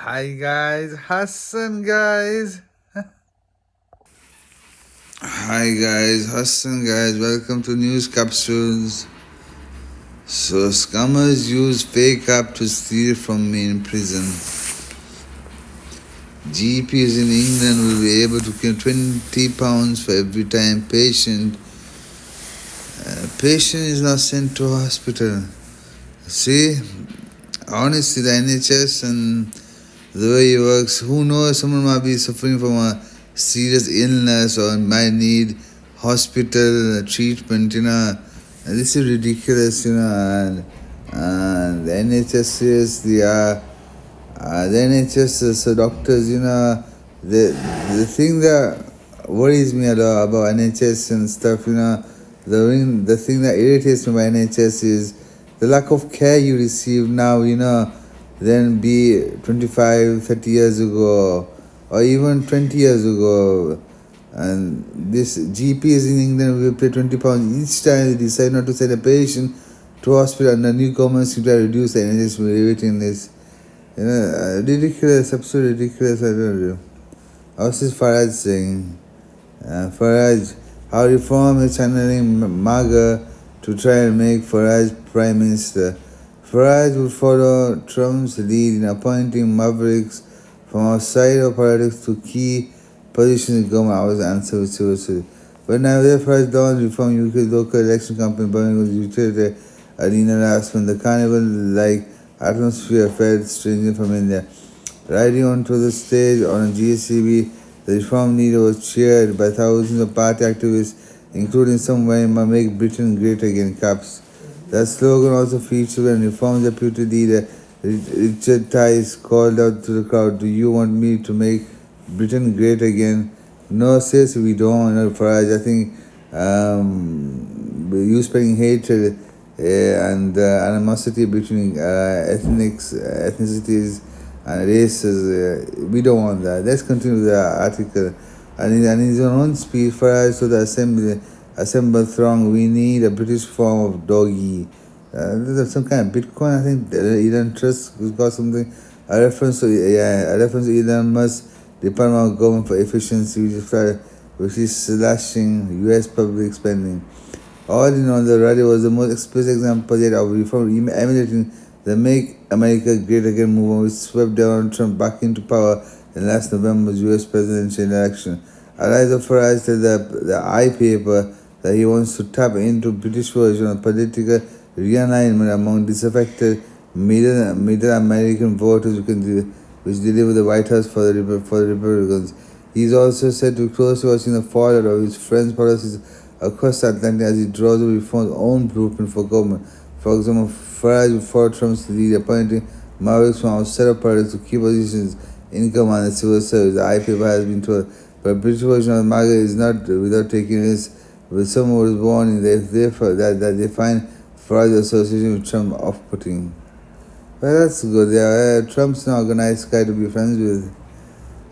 Hi guys, Hassan guys. Hi guys, Hassan guys, welcome to News Capsules. So scammers use fake app to steal from me in prison. GPs in England will be able to claim £20 for every time patient is not sent to hospital. See, honestly, the NHS and the way it works, who knows, someone might be suffering from a serious illness or might need hospital treatment. And this is ridiculous. And the NHS is the NHS so doctors. The thing that worries me a lot about NHS and stuff. The thing that irritates me about NHS is the lack of care you receive now. Than be 25, 30 years ago, or even 20 years ago. And this GPs in England will pay £20 each time they decide not to send a patient to hospital, and the new government seems to reduce the NHS rating this. Ridiculous, absolutely ridiculous. I don't know. How's this Farage saying? Farage, how reform is channeling MAGA to try and make Farage Prime Minister. Farage would follow Trump's lead in appointing mavericks from outside of politics to key positions in government. I was answered seriously. But now the Farage launched reform UK's local election campaign, Birmingham utility arena last month. The carnival-like atmosphere felt strangely familiar. Riding onto the stage on a GSCB, the reform leader was cheered by thousands of party activists, including some wearing my Make Britain Great Again caps. That slogan also featured when Reform Deputy Leader Richard Tice called out to the crowd, "Do you want me to make Britain great again?" No, sis, we don't. Farage, I think you spreading hatred and animosity between ethnicities and races. We don't want that. Let's continue the article. And in his own speech, Farage to the assembled throng, we need a British form of doggy. There's some kind of Bitcoin, I think. Elon Trust has got something. A reference to Elon Musk Department of Government for Efficiency, which is slashing U.S. public spending. All in all, the rally was the most explicit example yet of reform emulating the Make America Great Again movement, which swept Donald Trump back into power in last November's U.S. presidential election. Eliza Farage said the iPaper that he wants to tap into British version of political realignment among disaffected middle American voters which deliver the White House for the Republicans. He's also said to be closely watching the fallout of his friends' policies across the Atlantic as he draws up reform's own blueprint for government. For example, Farage would follow Trump's lead, appointing mavericks from outside of politics to key positions in command and civil service. The iPaper has been told, but a British version of MAGA is not without taking risks. With someone who was born in that they find Farage's association with Trump off-putting. Well, that's good. Yeah, Trump's an organized guy to be friends with.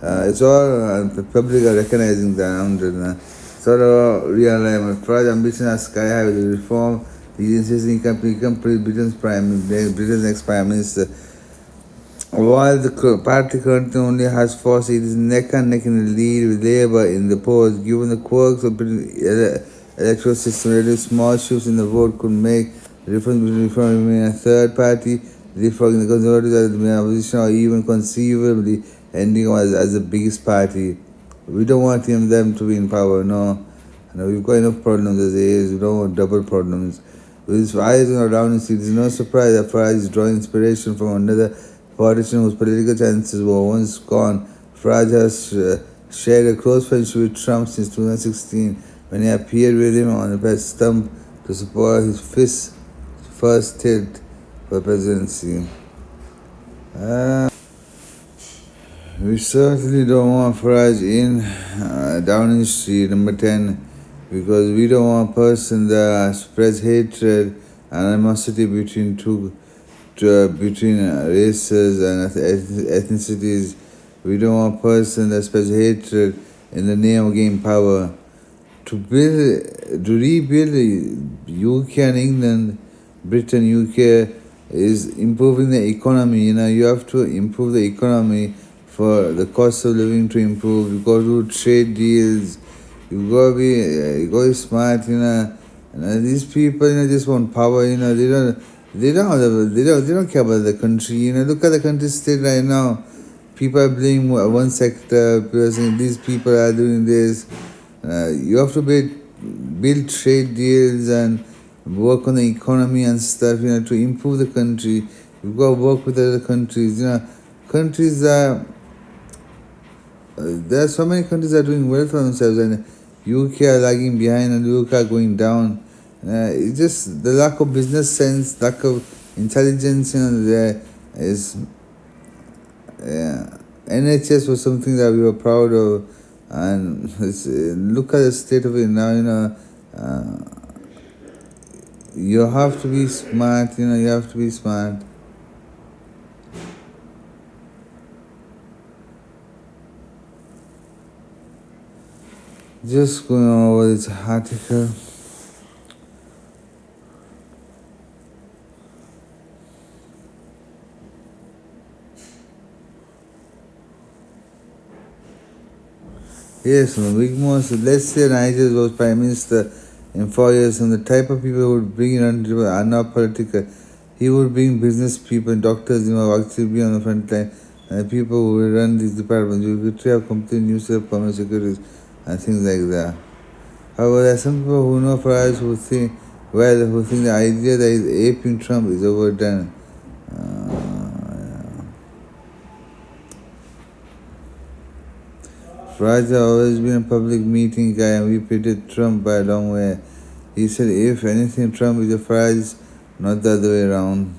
It's all the public are recognizing that. Sort of realignment. Farage ambition are sky high with the reform. He insists he can become Britain's next prime minister. While the party currently only has four seats, it is neck and neck in the lead with Labour in the polls. Given the quirks of the electoral system, relatively small shifts in the vote could make the difference between reforming a third party, reforming the Conservatives as the main opposition, or even conceivably ending as the biggest party. We don't want them to be in power, no. We've got enough problems as it is. We don't want double problems. With his eyes on around his seat, it's no surprise that Farage is drawing inspiration from another politician whose political chances were once gone. Farage has shared a close friendship with Trump since 2016 when he appeared with him on the press stump to support his first tilt for presidency. We certainly don't want Farage in Downing Street, number 10, because we don't want a person that spreads hatred and animosity between races and ethnicities. We don't want a person that spreads hatred in the name of gaining power. To rebuild UK and England, Britain, UK, is improving the economy. You have to improve the economy for the cost of living to improve. You got to trade deals. You gotta be smart. These people, just want power. They don't care about the country. Look at the country state right now. People are blaming one sector. People are saying these people are doing this. You have to build trade deals and work on the economy and stuff, to improve the country. You've got to work with other countries. Countries are, there are so many countries that are doing well for themselves, and UK are lagging behind and UK are going down. It's just the lack of business sense, lack of intelligence, there is. NHS was something that we were proud of, and look at the state of it now. You have to be smart. You have to be smart. Just going over this article. Yes, Wigmore, let's say Niger was Prime Minister in 4 years, and the type of people who would bring in are not political. He would bring business people, doctors, actually be on the front line, and the people who will run these departments. You could have complete new permanent secretaries and things like that. However, there are some people who know for us who think the idea that he's aping Trump is overdone. Farage has always been a public meeting guy, and we pitted Trump by a long way. He said, if anything, Trump is a Farage, not the other way around.